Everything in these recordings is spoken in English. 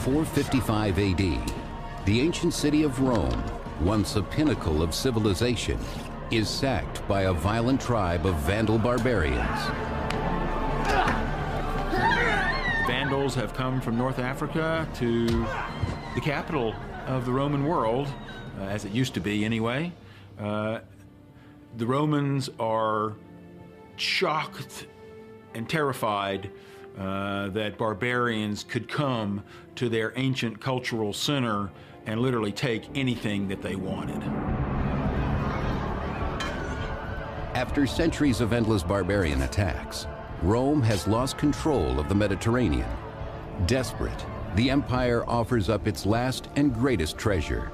455 AD, the ancient city of Rome, once a pinnacle of civilization, is sacked by a violent tribe of Vandal barbarians. Vandals have come from North Africa to the capital of the Roman world, as it used to be anyway. The Romans are shocked and terrified that barbarians could come to their ancient cultural center and literally take anything that they wanted. After centuries of endless barbarian attacks, Rome has lost control of the Mediterranean. Desperate, the empire offers up its last and greatest treasure,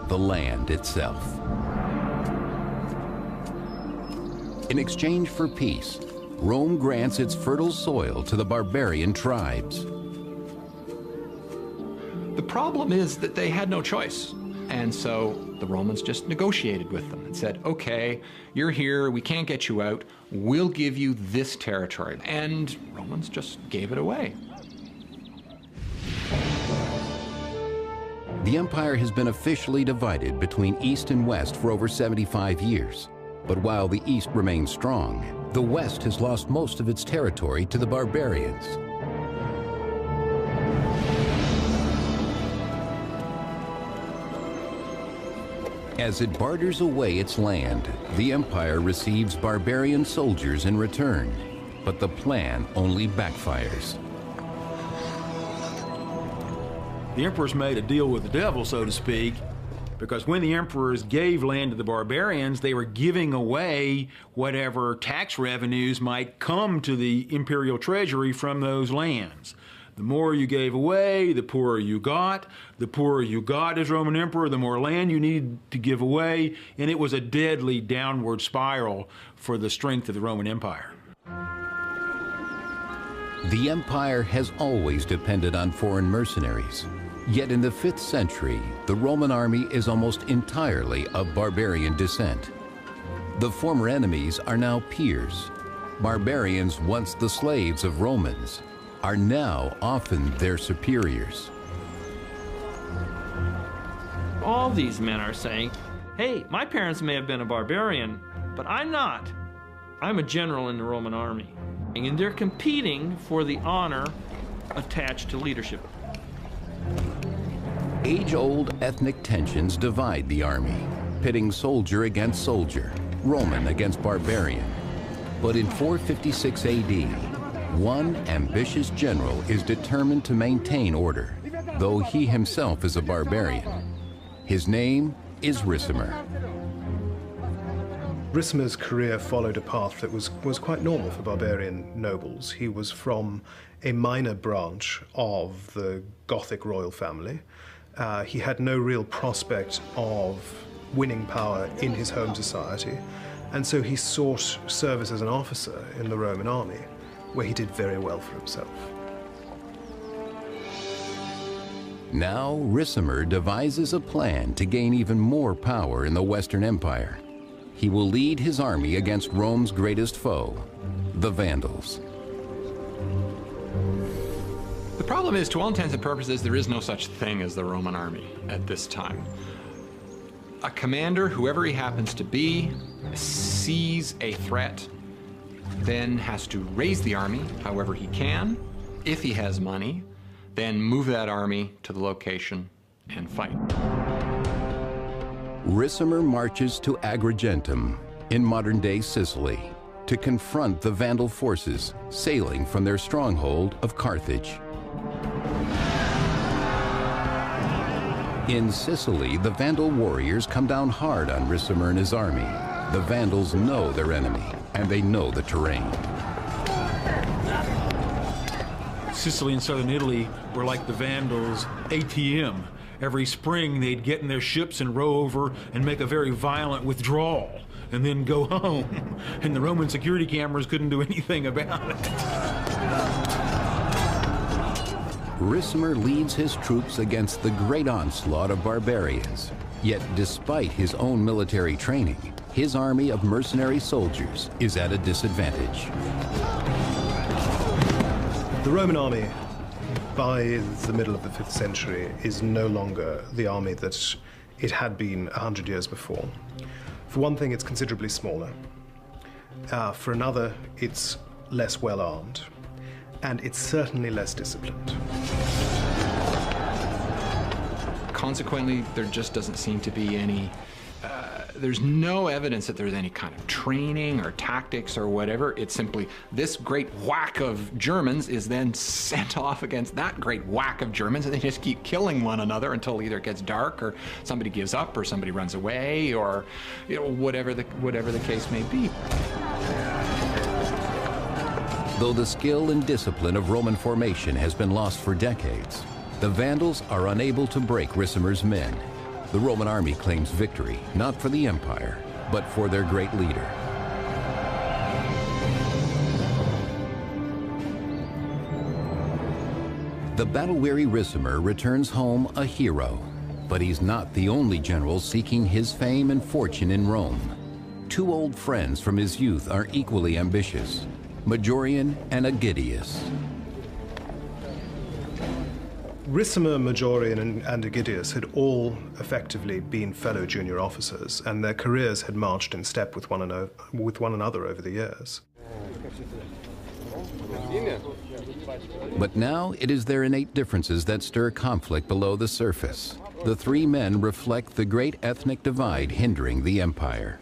the land itself. In exchange for peace, Rome grants its fertile soil to the barbarian tribes. The problem is that they had no choice. And so the Romans just negotiated with them and said, okay, you're here, we can't get you out, we'll give you this territory. And Romans just gave it away. The empire has been officially divided between East and West for over 75 years. But while the East remains strong, the West has lost most of its territory to the barbarians. As it barters away its land, the empire receives barbarian soldiers in return. But the plan only backfires. The emperors made a deal with the devil, so to speak, because when the emperors gave land to the barbarians, they were giving away whatever tax revenues might come to the imperial treasury from those lands. The more you gave away, the poorer you got. The poorer you got as Roman emperor, the more land you needed to give away, and it was a deadly downward spiral for the strength of the Roman Empire. The empire has always depended on foreign mercenaries. Yet in the 5th century, the Roman army is almost entirely of barbarian descent. The former enemies are now peers. Barbarians, once the slaves of Romans, are now often their superiors. All these men are saying, hey, my parents may have been a barbarian, but I'm not. I'm a general in the Roman army. And they're competing for the honor attached to leadership. Age-old ethnic tensions divide the army, pitting soldier against soldier, Roman against barbarian. But in 456 AD, one ambitious general is determined to maintain order, though he himself is a barbarian. His name is Ricimer. Ricimer's career followed a path that was quite normal for barbarian nobles. He was from a minor branch of the Gothic royal family. He had no real prospect of winning power in his home society, and so he sought service as an officer in the Roman army, where he did very well for himself. Now Ricimer devises a plan to gain even more power in the Western Empire. He will lead his army against Rome's greatest foe, the Vandals. The problem is, to all intents and purposes, there is no such thing as the Roman army at this time. A commander, whoever he happens to be, sees a threat, then has to raise the army however he can. If he has money, then move that army to the location and fight. Ricimer marches to Agrigentum in modern-day Sicily to confront the Vandal forces sailing from their stronghold of Carthage. In Sicily, the Vandal warriors come down hard on Ricimer and his army. The Vandals know their enemy, and they know the terrain. Sicily and southern Italy were like the Vandals' ATM. Every spring they'd get in their ships and row over and make a very violent withdrawal and then go home. And the Roman security cameras couldn't do anything about it. Ricimer leads his troops against the great onslaught of barbarians. Yet despite his own military training, his army of mercenary soldiers is at a disadvantage. The Roman army by the middle of the 5th century, is no longer the army that it had been 100 years before. For one thing, it's considerably smaller. For another, it's less well armed. And it's certainly less disciplined. Consequently, there just doesn't seem to be any, there's no evidence that there's any kind of training or tactics or whatever. It's simply this great whack of Germans is then sent off against that great whack of Germans, and they just keep killing one another until either it gets dark or somebody gives up or somebody runs away or, you know, whatever the case may be. Though the skill and discipline of Roman formation has been lost for decades, the Vandals are unable to break Ricimer's men. The Roman army claims victory, not for the empire, but for their great leader. The battle-weary Ricimer returns home a hero, but he's not the only general seeking his fame and fortune in Rome. Two old friends from his youth are equally ambitious, Majorian and Aegidius. Ricimer, Majorian, and Aegidius had all effectively been fellow junior officers, and their careers had marched in step with one another over the years. But now it is their innate differences that stir conflict below the surface. The three men reflect the great ethnic divide hindering the empire.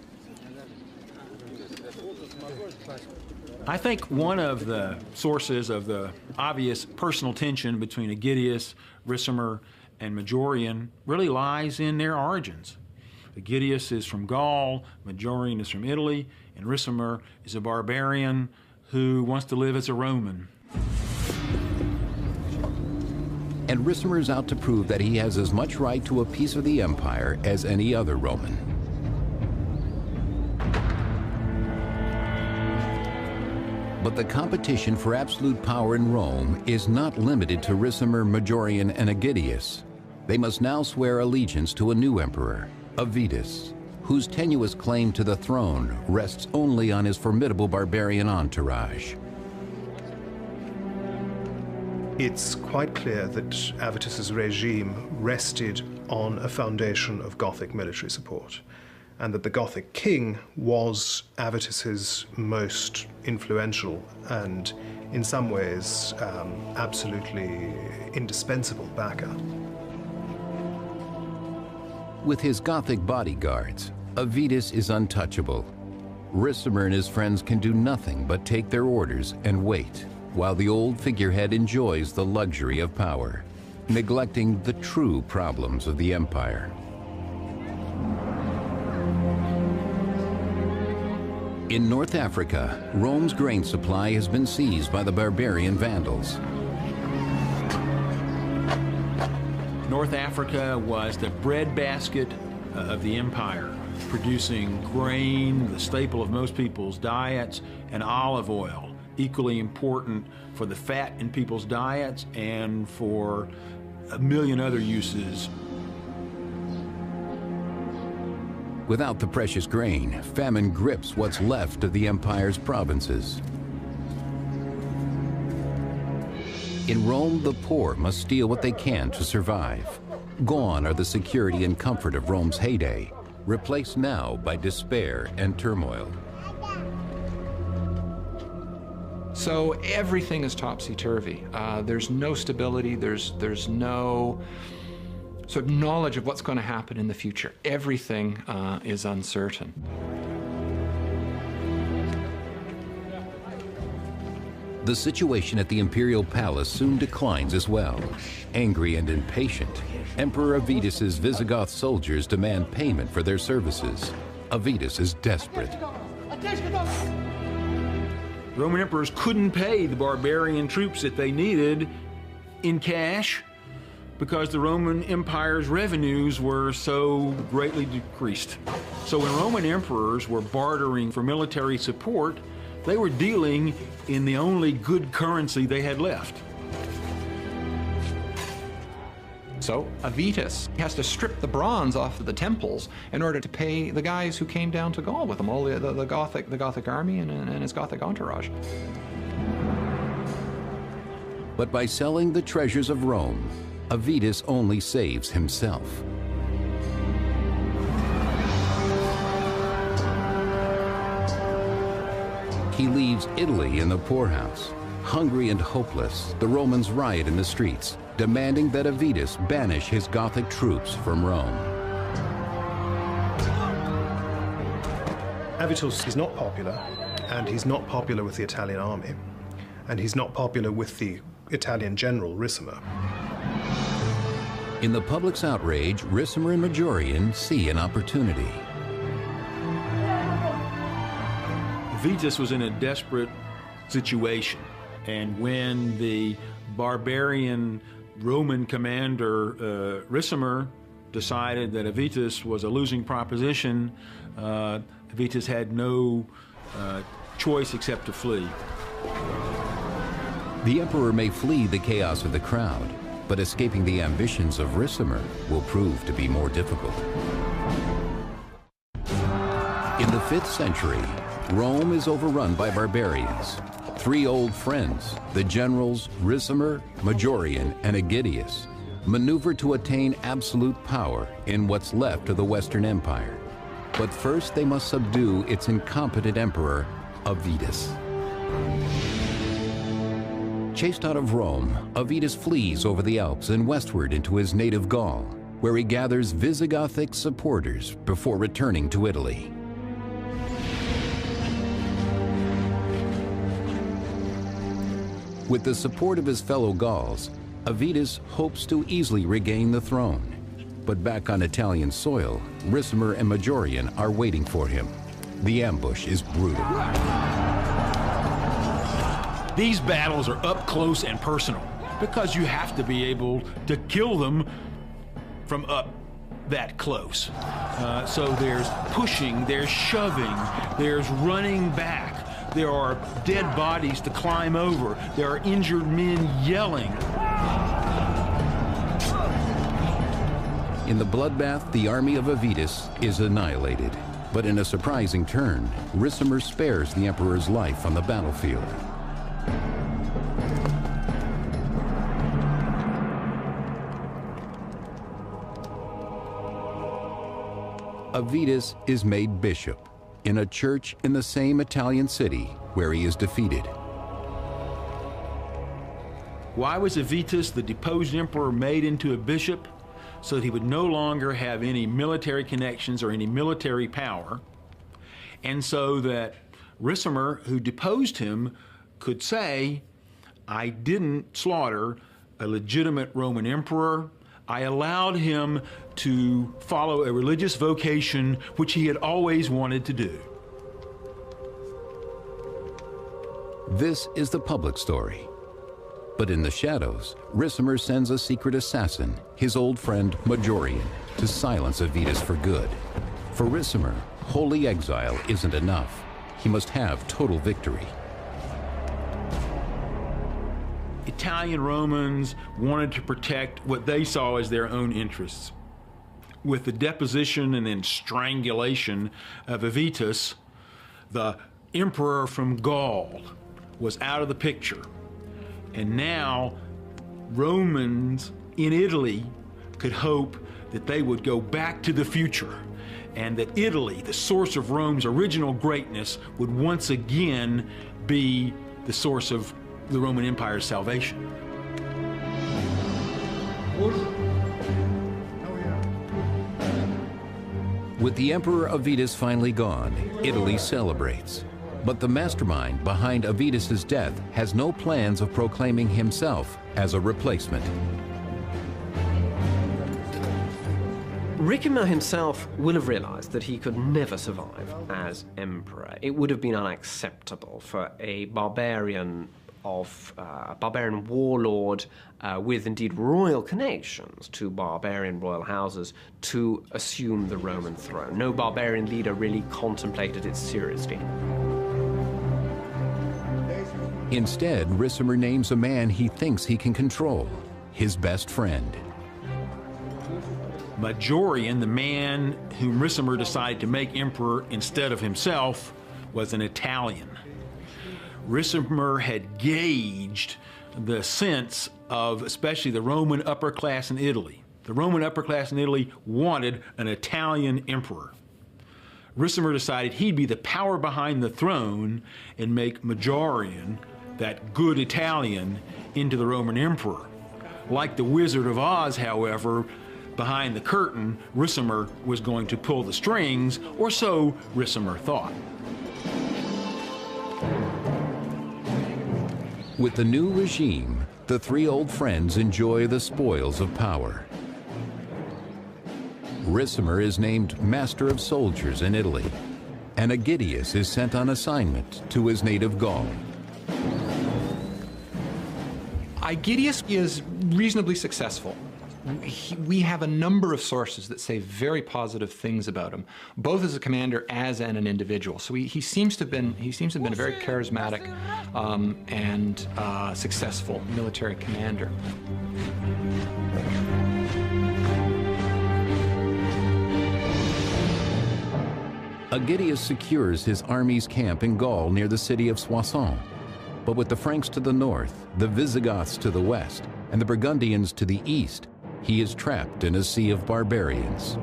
I think one of the sources of the obvious personal tension between Aegidius, Ricimer, and Majorian really lies in their origins. Aegidius is from Gaul, Majorian is from Italy, and Ricimer is a barbarian who wants to live as a Roman. And Ricimer's out to prove that he has as much right to a piece of the empire as any other Roman. But the competition for absolute power in Rome is not limited to Ricimer, Majorian, and Aegidius. They must now swear allegiance to a new emperor, Avitus, whose tenuous claim to the throne rests only on his formidable barbarian entourage. It's quite clear that Avitus's regime rested on a foundation of Gothic military support, and that the Gothic king was Avitus's most influential and, in some ways, absolutely indispensable backer. With his Gothic bodyguards, Avitus is untouchable. Ricimer and his friends can do nothing but take their orders and wait, while the old figurehead enjoys the luxury of power, neglecting the true problems of the empire. In North Africa, Rome's grain supply has been seized by the barbarian Vandals. North Africa was the breadbasket of the empire, producing grain, the staple of most people's diets, and olive oil, equally important for the fat in people's diets and for a million other uses. Without the precious grain, famine grips what's left of the empire's provinces. In Rome, the poor must steal what they can to survive. Gone are the security and comfort of Rome's heyday, replaced now by despair and turmoil. So everything is topsy-turvy. There's no stability, there's no sort of knowledge of what's going to happen in the future. Everything is uncertain. The situation at the imperial palace soon declines as well. Angry and impatient, Emperor Avitus's Visigoth soldiers demand payment for their services. Avitus is desperate. Roman emperors couldn't pay the barbarian troops that they needed in cash because the Roman Empire's revenues were so greatly decreased. So when Roman emperors were bartering for military support, they were dealing in the only good currency they had left. So Avitus has to strip the bronze off of the temples in order to pay the guys who came down to Gaul with him, all the Gothic army and his Gothic entourage. But by selling the treasures of Rome, Avitus only saves himself. He leaves Italy in the poorhouse. Hungry and hopeless, the Romans riot in the streets, demanding that Avitus banish his Gothic troops from Rome. Avitus is not popular, and he's not popular with the Italian army, and he's not popular with the Italian general, Ricimer. In the public's outrage, Ricimer and Majorian see an opportunity. Avitus was in a desperate situation, and when the barbarian Roman commander Ricimer decided that Avitus was a losing proposition, Avitus had no choice except to flee. The emperor may flee the chaos of the crowd, but escaping the ambitions of Ricimer will prove to be more difficult. In the 5th century, Rome is overrun by barbarians. 3 old friends, the generals Ricimer, Majorian, and Aegidius, maneuver to attain absolute power in what's left of the Western Empire. But first they must subdue its incompetent emperor, Avitus. Chased out of Rome, Avitus flees over the Alps and westward into his native Gaul, where he gathers Visigothic supporters before returning to Italy. With the support of his fellow Gauls, Avitus hopes to easily regain the throne. But back on Italian soil, Ricimer and Majorian are waiting for him. The ambush is brutal. These battles are up close and personal because you have to be able to kill them from up that close. So there's pushing, there's shoving, there's running back. There are dead bodies to climb over. There are injured men yelling. In the bloodbath, the army of Avitus is annihilated. But in a surprising turn, Ricimer spares the emperor's life on the battlefield. Avitus is made bishop in a church in the same Italian city where he is defeated. Why was Avitus, the deposed emperor, made into a bishop? So that he would no longer have any military connections or any military power, and so that Ricimer, who deposed him, could say, I didn't slaughter a legitimate Roman emperor. I allowed him to follow a religious vocation which he had always wanted to do. This is the public story. But in the shadows, Ricimer sends a secret assassin, his old friend Majorian, to silence Avitus for good. For Ricimer, holy exile isn't enough. He must have total victory. Italian Romans wanted to protect what they saw as their own interests. With the deposition and then strangulation of Avitus, the emperor from Gaul was out of the picture. And now Romans in Italy could hope that they would go back to the future and that Italy, the source of Rome's original greatness, would once again be the source of the Roman Empire's salvation. With the Emperor Avitus finally gone, Italy celebrates. But the mastermind behind Avitus's death has no plans of proclaiming himself as a replacement. Ricimer himself will have realized that he could never survive as emperor. It would have been unacceptable for a barbarian warlord with indeed royal connections to barbarian royal houses to assume the Roman throne. No barbarian leader really contemplated it seriously. Instead, Ricimer names a man he thinks he can control, his best friend. Majorian, the man whom Ricimer decided to make emperor instead of himself, was an Italian. Ricimer had gauged the sense of especially the Roman upper class in Italy. The Roman upper class in Italy wanted an Italian emperor. Ricimer decided he'd be the power behind the throne and make Majorian, that good Italian, into the Roman emperor. Like the Wizard of Oz, however, behind the curtain, Ricimer was going to pull the strings, or so Ricimer thought. With the new regime, the three old friends enjoy the spoils of power. Ricimer is named Master of Soldiers in Italy, and Aegidius is sent on assignment to his native Gaul. Aegidius is reasonably successful. We have a number of sources that say very positive things about him, both as a commander as an individual. So he seems to have been a very charismatic and successful military commander. Aegidius secures his army's camp in Gaul near the city of Soissons. But with the Franks to the north, the Visigoths to the west, and the Burgundians to the east, he is trapped in a sea of barbarians.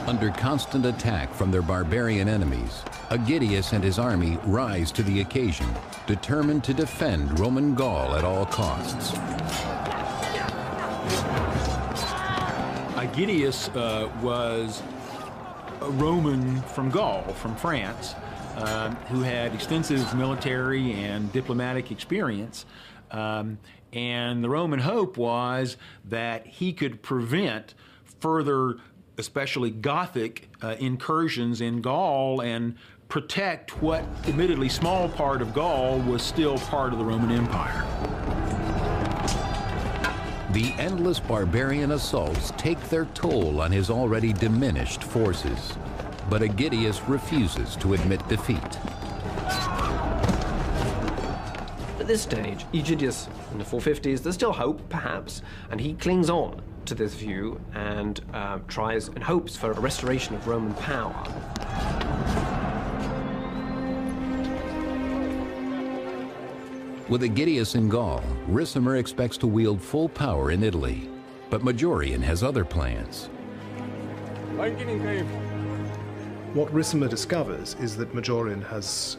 Under constant attack from their barbarian enemies, Aegidius and his army rise to the occasion, determined to defend Roman Gaul at all costs. Aegidius was a Roman from Gaul, from France, who had extensive military and diplomatic experience. And the Roman hope was that he could prevent further, especially Gothic incursions in Gaul and protect what admittedly small part of Gaul was still part of the Roman Empire. The endless barbarian assaults take their toll on his already diminished forces, but Aegidius refuses to admit defeat. At this stage, Aegidius, in the 450s, there's still hope, perhaps, and he clings on to this view and tries and hopes for a restoration of Roman power. With Aegidius in Gaul, Ricimer expects to wield full power in Italy, but Majorian has other plans. What Ricimer discovers is that Majorian has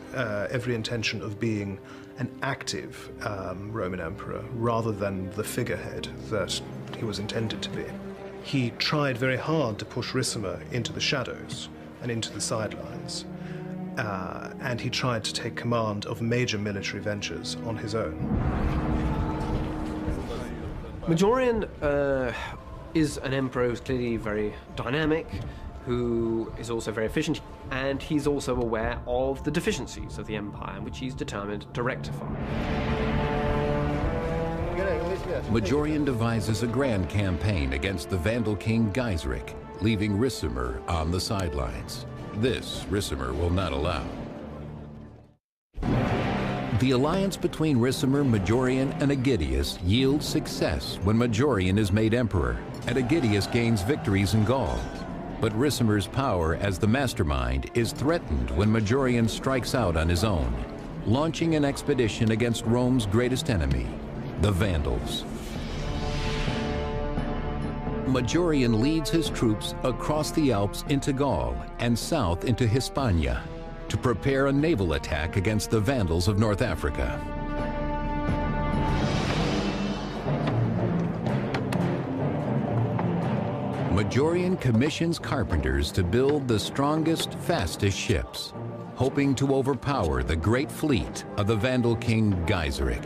every intention of being an active Roman emperor rather than the figurehead that he was intended to be. He tried very hard to push Ricimer into the shadows and into the sidelines, and he tried to take command of major military ventures on his own. Majorian is an emperor who's clearly very dynamic, who is also very efficient, and he's also aware of the deficiencies of the empire, which he's determined to rectify. Majorian devises a grand campaign against the Vandal king Gaiseric, leaving Ricimer on the sidelines. This Ricimer will not allow. The alliance between Ricimer, Majorian, and Aegidius yields success when Majorian is made emperor, and Aegidius gains victories in Gaul. But Ricimer's power as the mastermind is threatened when Majorian strikes out on his own, launching an expedition against Rome's greatest enemy, the Vandals. Majorian leads his troops across the Alps into Gaul and south into Hispania to prepare a naval attack against the Vandals of North Africa. Majorian commissions carpenters to build the strongest, fastest ships, hoping to overpower the great fleet of the Vandal king Gaiseric.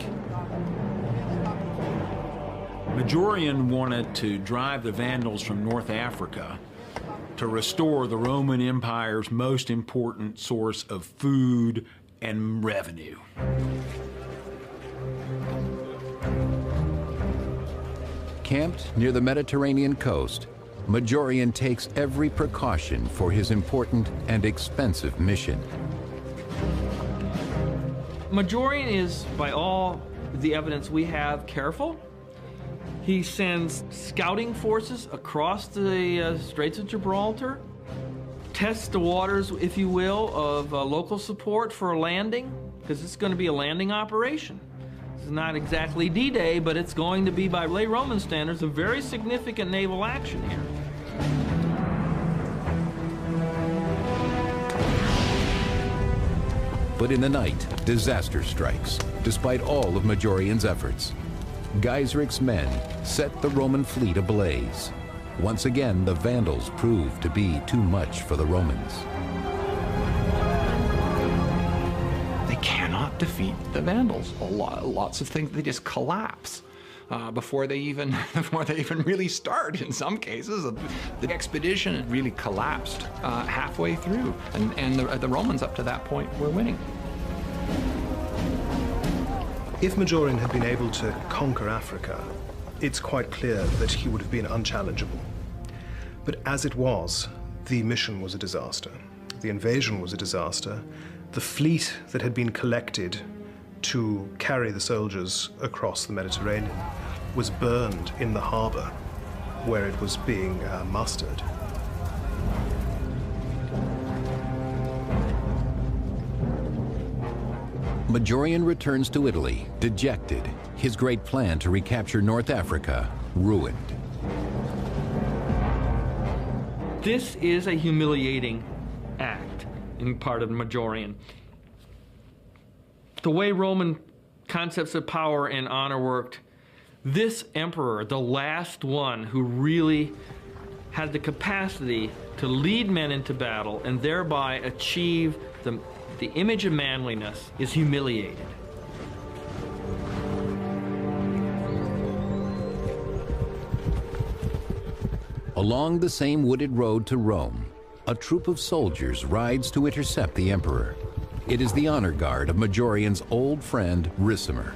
Majorian wanted to drive the Vandals from North Africa to restore the Roman Empire's most important source of food and revenue. Camped near the Mediterranean coast, Majorian takes every precaution for his important and expensive mission. Majorian is, by all the evidence we have, careful. He sends scouting forces across the Straits of Gibraltar, test the waters, if you will, of local support for a landing, because it's going to be a landing operation. It's not exactly D-Day, but it's going to be, by late Roman standards, a very significant naval action here. But in the night, disaster strikes, despite all of Majorian's efforts. Gaisric's men set the Roman fleet ablaze. Once again, the Vandals proved to be too much for the Romans. They cannot defeat the Vandals. Lots of things, they just collapse before they even really start. In some cases, the expedition really collapsed halfway through, and the Romans up to that point were winning. If Majorian had been able to conquer Africa, it's quite clear that he would have been unchallengeable. But as it was, the mission was a disaster. The invasion was a disaster. The fleet that had been collected to carry the soldiers across the Mediterranean was burned in the harbor where it was being mustered. Majorian returns to Italy, dejected, his great plan to recapture North Africa ruined. This is a humiliating act in part of Majorian. The way Roman concepts of power and honor worked, this emperor, the last one who really had the capacity to lead men into battle and thereby achieve the image of manliness, is humiliated. Along the same wooded road to Rome, a troop of soldiers rides to intercept the emperor. It is the honor guard of Majorian's old friend, Ricimer.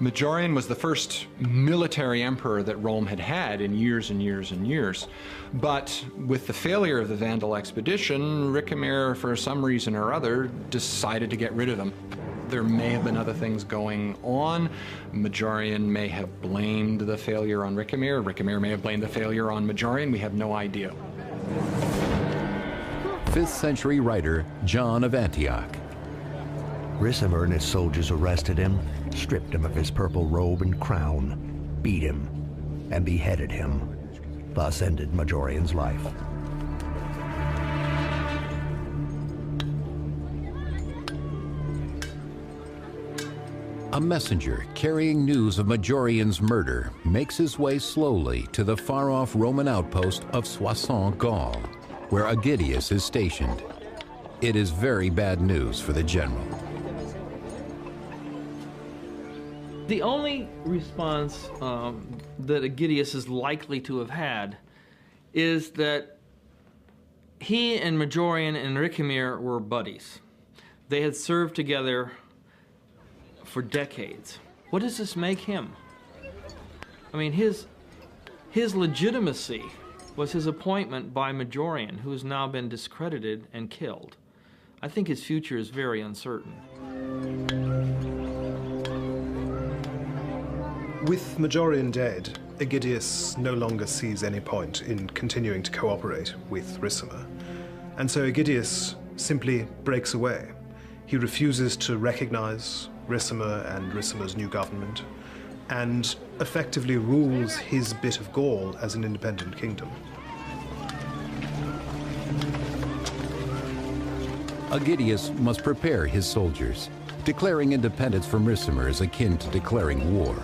Majorian was the first military emperor that Rome had had in years and years and years. But with the failure of the Vandal expedition, Ricimer, for some reason or other, decided to get rid of him. There may have been other things going on. Majorian may have blamed the failure on Ricimer. Ricimer may have blamed the failure on Majorian. We have no idea. 5th century writer John of Antioch. Ricimer and his soldiers arrested him, stripped him of his purple robe and crown, beat him, and beheaded him. Thus ended Majorian's life. A messenger carrying news of Majorian's murder makes his way slowly to the far-off Roman outpost of Soissons, Gaul, where Aegidius is stationed. It is very bad news for the general. The only response that Aegidius is likely to have had is that he and Majorian and Ricimer were buddies. They had served together for decades. What does this make him? I mean, his legitimacy was his appointment by Majorian, who has now been discredited and killed. I think his future is very uncertain. With Majorian dead, Aegidius no longer sees any point in continuing to cooperate with Ricimer. And so Aegidius simply breaks away. He refuses to recognize Ricimer and Ricimer's new government, and effectively rules his bit of Gaul as an independent kingdom. Aegidius must prepare his soldiers. Declaring independence from Ricimer is akin to declaring war.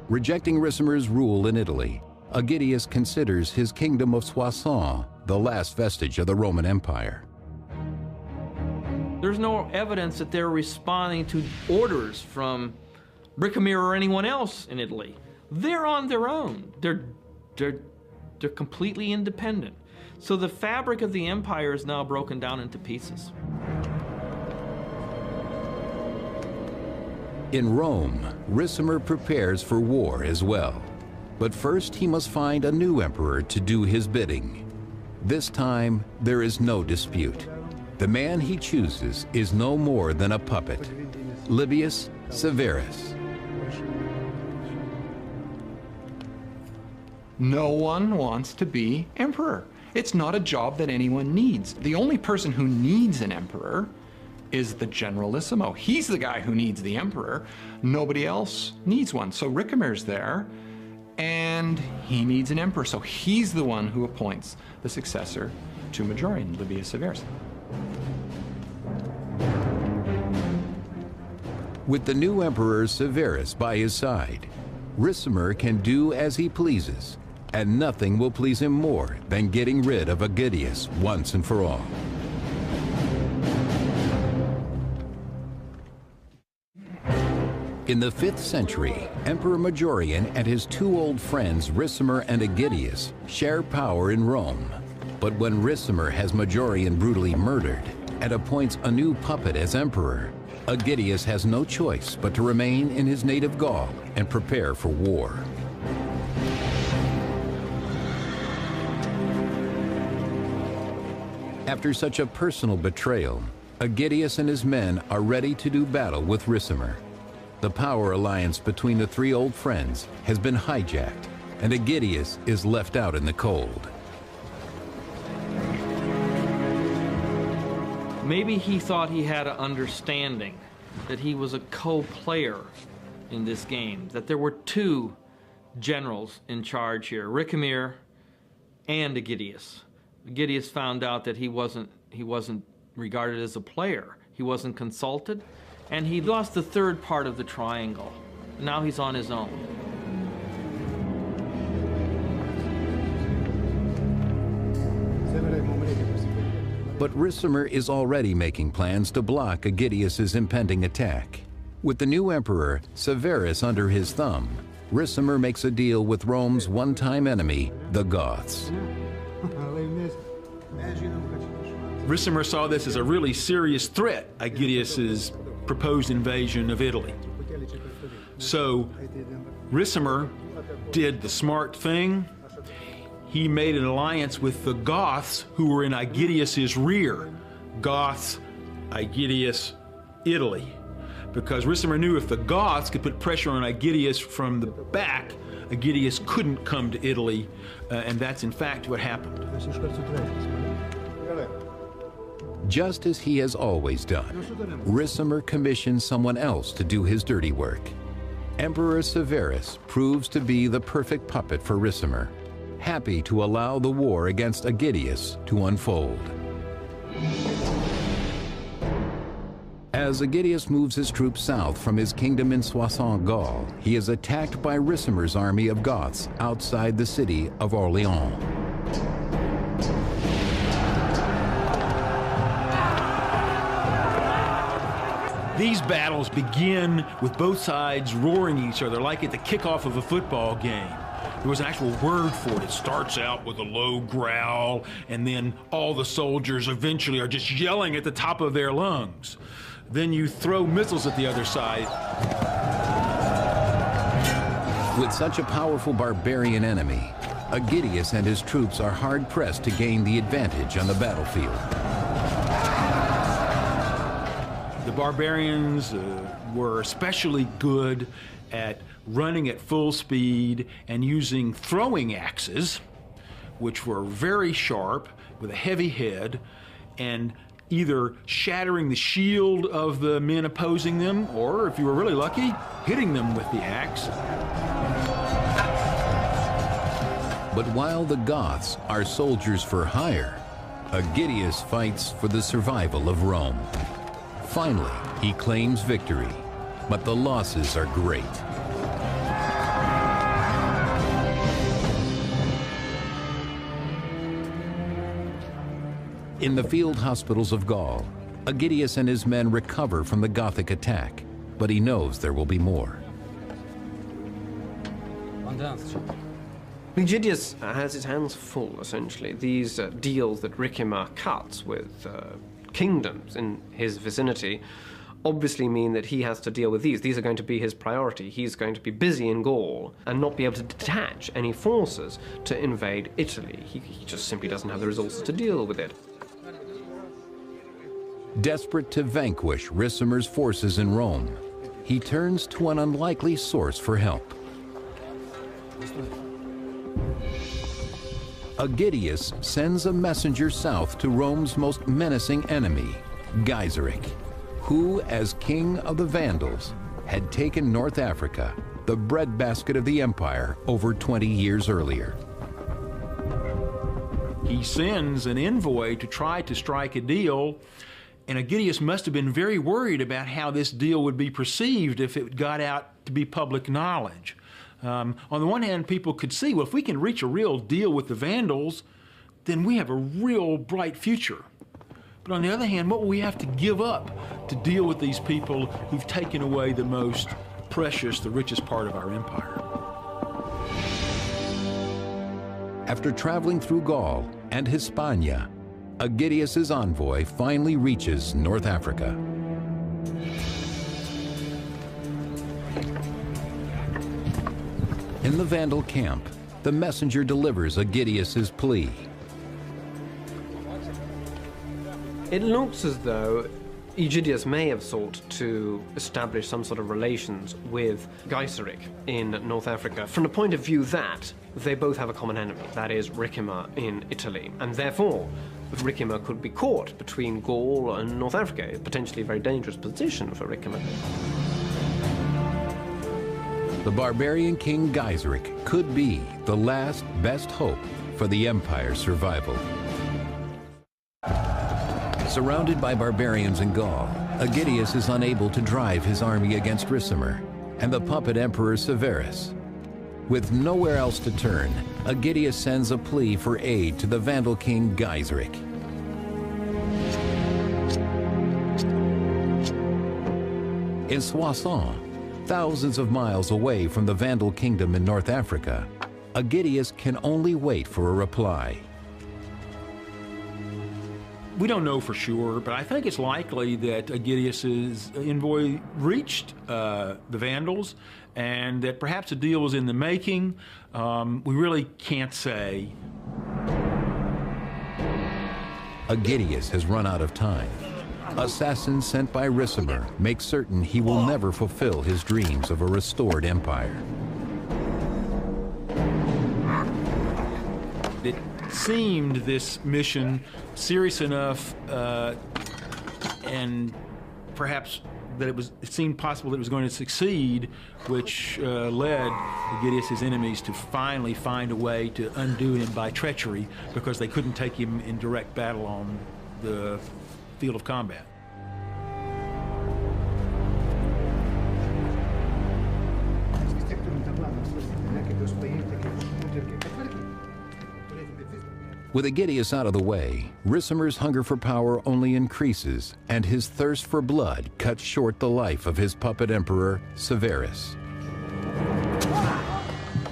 Rejecting Ricimer's rule in Italy, Aegidius considers his kingdom of Soissons the last vestige of the Roman Empire. There's no evidence that they're responding to orders from Ricimer or anyone else in Italy. They're on their own. They're completely independent. So the fabric of the empire is now broken down into pieces. In Rome, Ricimer prepares for war as well. But first he must find a new emperor to do his bidding. This time, there is no dispute. The man he chooses is no more than a puppet. Livius Severus. No one wants to be emperor. It's not a job that anyone needs. The only person who needs an emperor is the generalissimo. He's the guy who needs the emperor. Nobody else needs one. So Ricimer's there, and he needs an emperor. So he's the one who appoints the successor to Majorian, Livius Severus. With the new emperor Severus by his side, Ricimer can do as he pleases, and nothing will please him more than getting rid of Aegidius once and for all. In the 5th century, Emperor Majorian and his two old friends Ricimer and Aegidius share power in Rome. But when Ricimer has Majorian brutally murdered and appoints a new puppet as emperor, Aegidius has no choice but to remain in his native Gaul and prepare for war. After such a personal betrayal, Aegidius and his men are ready to do battle with Ricimer. The power alliance between the three old friends has been hijacked, and Aegidius is left out in the cold. Maybe he thought he had an understanding that he was a co-player in this game, that there were two generals in charge here, Ricimer and Aegidius. Aegidius found out that he wasn't regarded as a player. He wasn't consulted, and he lost the third part of the triangle. Now he's on his own. But Ricimer is already making plans to block Aegidius's impending attack. With the new emperor, Severus, under his thumb, Ricimer makes a deal with Rome's one-time enemy, the Goths. Ricimer saw this as a really serious threat, Aegidius's proposed invasion of Italy. So Ricimer did the smart thing. He made an alliance with the Goths, who were in Aegidius's rear. Goths, Aegidius, Italy. Because Ricimer knew if the Goths could put pressure on Aegidius from the back, Aegidius couldn't come to Italy, and that's in fact what happened. Just as he has always done, Ricimer commissions someone else to do his dirty work. Emperor Severus proves to be the perfect puppet for Ricimer, happy to allow the war against Aegidius to unfold. As Aegidius moves his troops south from his kingdom in Soissons, Gaul, he is attacked by Ricimer's army of Goths outside the city of Orléans. These battles begin with both sides roaring each other like at the kickoff of a football game. There was an actual word for it. It starts out with a low growl, and then all the soldiers eventually are just yelling at the top of their lungs. Then you throw missiles at the other side. With such a powerful barbarian enemy, Aegidius and his troops are hard-pressed to gain the advantage on the battlefield. The barbarians were especially good at running at full speed and using throwing axes, which were very sharp with a heavy head, and either shattering the shield of the men opposing them, or if you were really lucky, hitting them with the axe. But while the Goths are soldiers for hire, Aegidius fights for the survival of Rome. Finally, he claims victory, but the losses are great. In the field hospitals of Gaul, Aegidius and his men recover from the Gothic attack, but he knows there will be more. Aegidius has his hands full, essentially. These deals that Ricimer cuts with kingdoms in his vicinity obviously mean that he has to deal with these. These are going to be his priority. He's going to be busy in Gaul and not be able to detach any forces to invade Italy. He just simply doesn't have the resources to deal with it. Desperate to vanquish Ricimer's forces in Rome, he turns to an unlikely source for help. Aegidius sends a messenger south to Rome's most menacing enemy, Gaiseric, who, as king of the Vandals, had taken North Africa, the breadbasket of the empire, over 20 years earlier. He sends an envoy to try to strike a deal, and Aegidius must have been very worried about how this deal would be perceived if it got out to be public knowledge. On the one hand, people could see, well, if we can reach a real deal with the Vandals, then we have a real bright future. But on the other hand, what will we have to give up to deal with these people who've taken away the most precious, the richest part of our empire? After traveling through Gaul and Hispania, Aegidius's envoy finally reaches North Africa. In the Vandal camp, the messenger delivers Aegidius's plea. It looks as though Aegidius may have sought to establish some sort of relations with Gaiseric in North Africa from the point of view that they both have a common enemy, that is Ricimer in Italy, and therefore Ricimer could be caught between Gaul and North Africa, a potentially very dangerous position for Ricimer. The barbarian king Gaiseric could be the last best hope for the empire's survival. Surrounded by barbarians in Gaul, Aegidius is unable to drive his army against Ricimer and the puppet emperor Severus. With nowhere else to turn, Aegidius sends a plea for aid to the Vandal king Gaiseric. In Soissons, thousands of miles away from the Vandal kingdom in North Africa, Aegidius can only wait for a reply. We don't know for sure, but I think it's likely that Aegidius's envoy reached the Vandals and that perhaps a deal was in the making. We really can't say. Aegidius has run out of time. Assassins sent by Ricimer make certain he will never fulfill his dreams of a restored empire. It seemed this mission serious enough and perhaps that it seemed possible that it was going to succeed, which led Aegidius's enemies to finally find a way to undo him by treachery because they couldn't take him in direct battle on the field of combat. With Aegidius out of the way, Ricimer's hunger for power only increases, and his thirst for blood cuts short the life of his puppet emperor, Severus.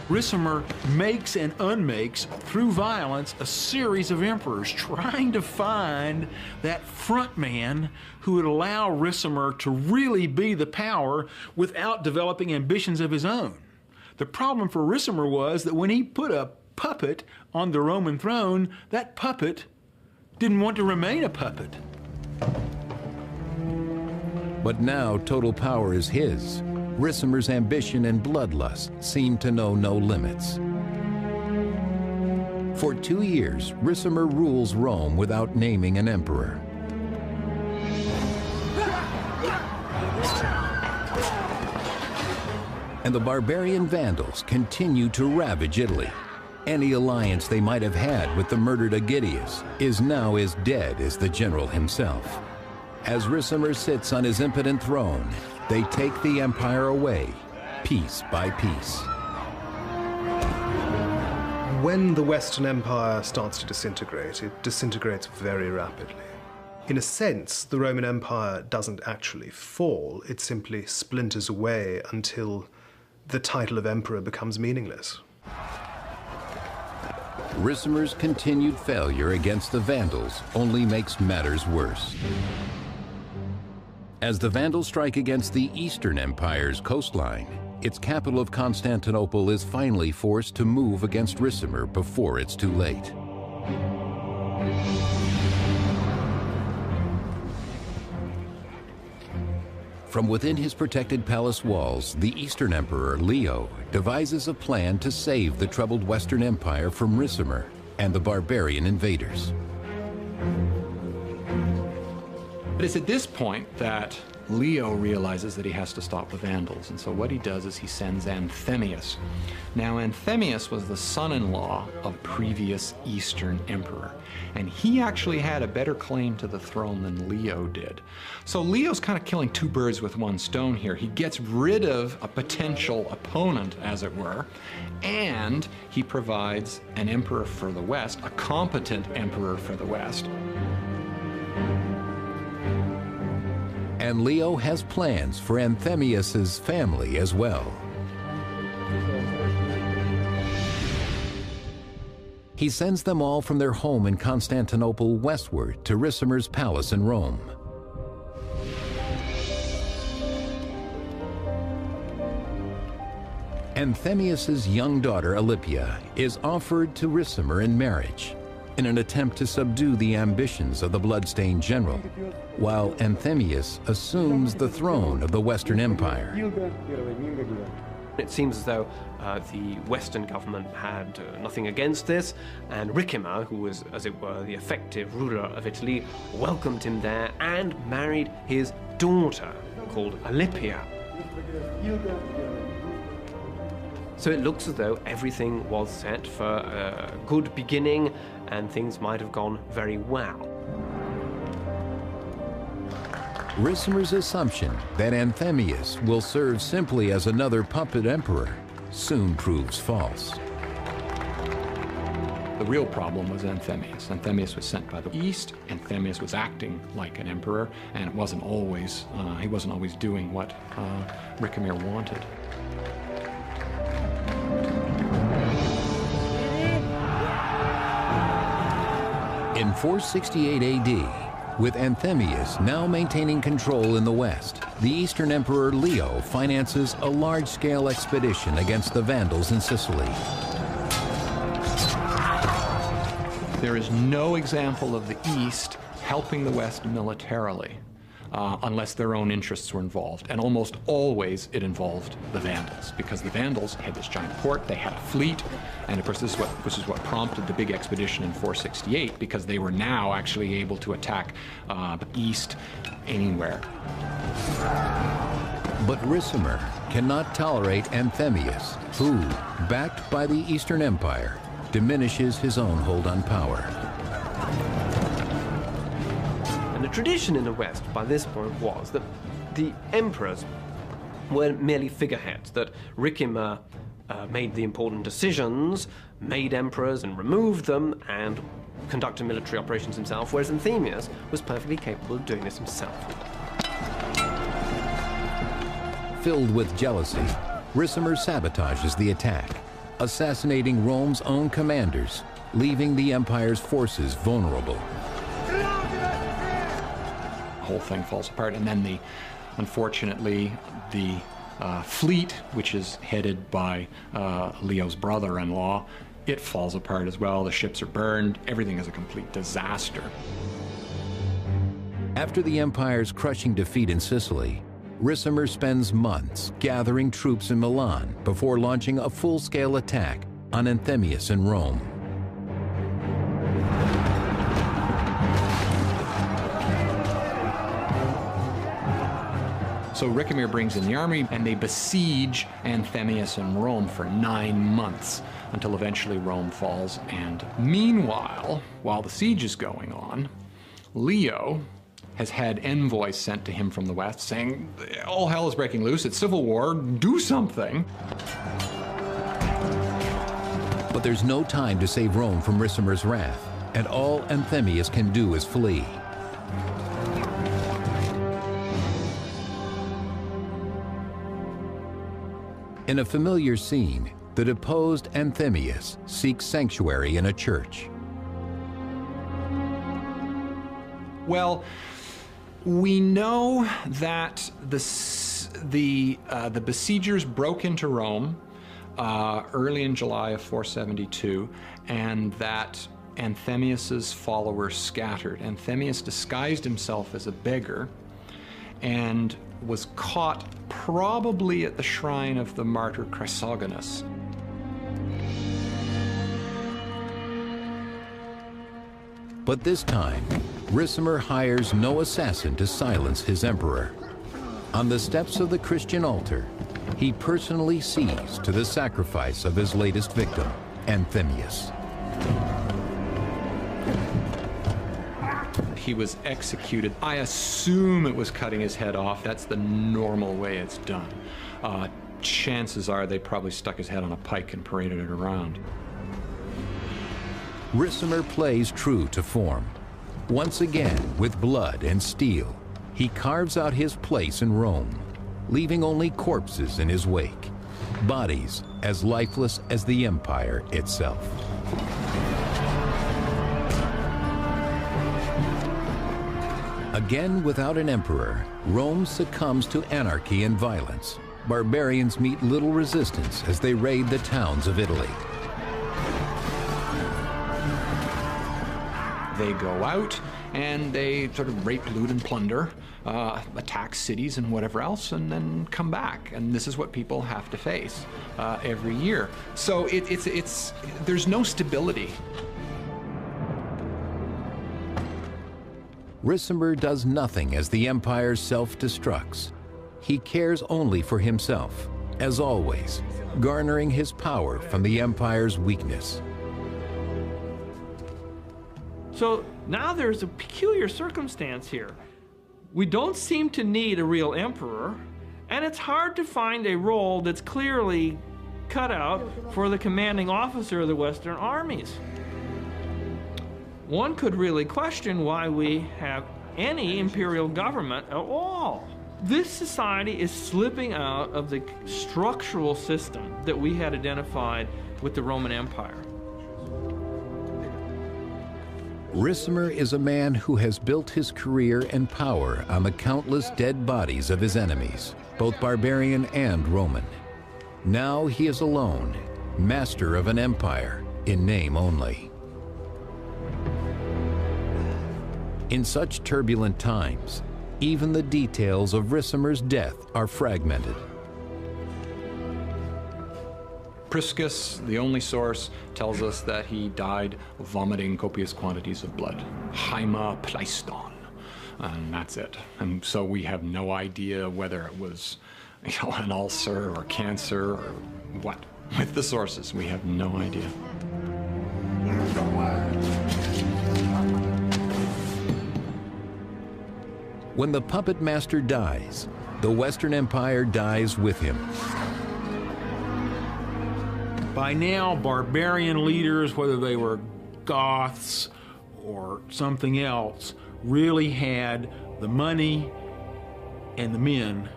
Ricimer makes and unmakes, through violence, a series of emperors, trying to find that front man who would allow Ricimer to really be the power without developing ambitions of his own. The problem for Ricimer was that when he put a puppet on the Roman throne, that puppet didn't want to remain a puppet. But now total power is his. Ricimer's ambition and bloodlust seem to know no limits. For 2 years, Ricimer rules Rome without naming an emperor. And the barbarian Vandals continue to ravage Italy. Any alliance they might have had with the murdered Aegidius is now as dead as the general himself. As Ricimer sits on his impotent throne, they take the empire away, piece by piece. When the Western Empire starts to disintegrate, it disintegrates very rapidly. In a sense, the Roman Empire doesn't actually fall, it simply splinters away until the title of emperor becomes meaningless. Ricimer's continued failure against the Vandals only makes matters worse. As the Vandals strike against the Eastern Empire's coastline, its capital of Constantinople is finally forced to move against Ricimer before it's too late. From within his protected palace walls, the Eastern Emperor Leo devises a plan to save the troubled Western Empire from Ricimer and the barbarian invaders. But it's at this point that Leo realizes that he has to stop the Vandals, and so what he does is he sends Anthemius. Now, Anthemius was the son-in-law of a previous Eastern emperor, and he actually had a better claim to the throne than Leo did. So Leo's kind of killing two birds with one stone here. He gets rid of a potential opponent, as it were, and he provides an emperor for the West, a competent emperor for the West. And Leo has plans for Anthemius's family as well. He sends them all from their home in Constantinople westward to Ricimer's palace in Rome. Anthemius's young daughter Alypia is offered to Ricimer in marriage in an attempt to subdue the ambitions of the bloodstained general, while Anthemius assumes the throne of the Western Empire. It seems as though the Western government had nothing against this, and Ricimer, who was, as it were, the effective ruler of Italy, welcomed him there and married his daughter, called Alypia. So it looks as though everything was set for a good beginning, and things might have gone very well. Ricimer's assumption that Anthemius will serve simply as another puppet emperor soon proves false. The real problem was Anthemius. Anthemius was sent by the East. Anthemius was acting like an emperor, and it wasn't always, he wasn't always doing what Ricimer wanted. In 468 AD, with Anthemius now maintaining control in the west, the Eastern Emperor Leo finances a large-scale expedition against the Vandals in Sicily. There is no example of the East helping the West militarily unless their own interests were involved. And almost always it involved the Vandals, because the Vandals had this giant port, they had a fleet, and of course this is what prompted the big expedition in 468, because they were now actually able to attack the East anywhere. But Ricimer cannot tolerate Anthemius, who, backed by the Eastern Empire, diminishes his own hold on power. And the tradition in the West by this point was that the emperors were merely figureheads, that Ricimer made the important decisions, made emperors and removed them, and conducted military operations himself, whereas Anthemius was perfectly capable of doing this himself. Filled with jealousy, Ricimer sabotages the attack, assassinating Rome's own commanders, leaving the empire's forces vulnerable. The whole thing falls apart, and then unfortunately, the fleet, which is headed by Leo's brother-in-law, it falls apart as well. The ships are burned. Everything is a complete disaster. After the empire's crushing defeat in Sicily, Ricimer spends months gathering troops in Milan before launching a full-scale attack on Anthemius in Rome. So Ricimer brings in the army, and they besiege Anthemius in Rome for 9 months, until eventually Rome falls. And meanwhile, while the siege is going on, Leo has had envoys sent to him from the west saying, all hell is breaking loose, it's civil war, do something. But there's no time to save Rome from Ricimer's wrath, and all Anthemius can do is flee. In a familiar scene, the deposed Anthemius seeks sanctuary in a church. Well, we know that the besiegers broke into Rome early in July of 472, and that Anthemius's followers scattered. Anthemius disguised himself as a beggar and was caught probably at the shrine of the martyr Chrysogonus. But this time, Ricimer hires no assassin to silence his emperor. On the steps of the Christian altar, he personally sees to the sacrifice of his latest victim, Anthemius. He was executed. I assume it was cutting his head off. That's the normal way it's done. Chances are they probably stuck his head on a pike and paraded it around. Ricimer plays true to form. Once again, with blood and steel, he carves out his place in Rome, leaving only corpses in his wake, bodies as lifeless as the empire itself. Again, without an emperor, Rome succumbs to anarchy and violence. Barbarians meet little resistance as they raid the towns of Italy. They go out and they sort of rape, loot, and plunder, attack cities and whatever else, and then come back. And this is what people have to face every year. So there's no stability. Ricimer does nothing as the empire self-destructs. He cares only for himself, as always, garnering his power from the empire's weakness. So now there's a peculiar circumstance here. We don't seem to need a real emperor, and it's hard to find a role that's clearly cut out for the commanding officer of the Western armies. One could really question why we have any imperial government at all. This society is slipping out of the structural system that we had identified with the Roman Empire. Ricimer is a man who has built his career and power on the countless dead bodies of his enemies, both barbarian and Roman. Now he is alone, master of an empire in name only. In such turbulent times, even the details of Ricimer's death are fragmented. Priscus, the only source, tells us that he died vomiting copious quantities of blood. Haima pleiston. And that's it. And so we have no idea whether it was, an ulcer or cancer or what. With the sources, we have no idea. When the puppet master dies, the Western Empire dies with him. By now, barbarian leaders, whether they were Goths or something else, really had the money and the men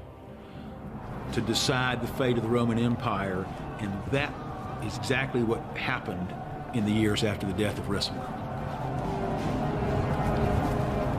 to decide the fate of the Roman Empire, and that is exactly what happened in the years after the death of Ricimer.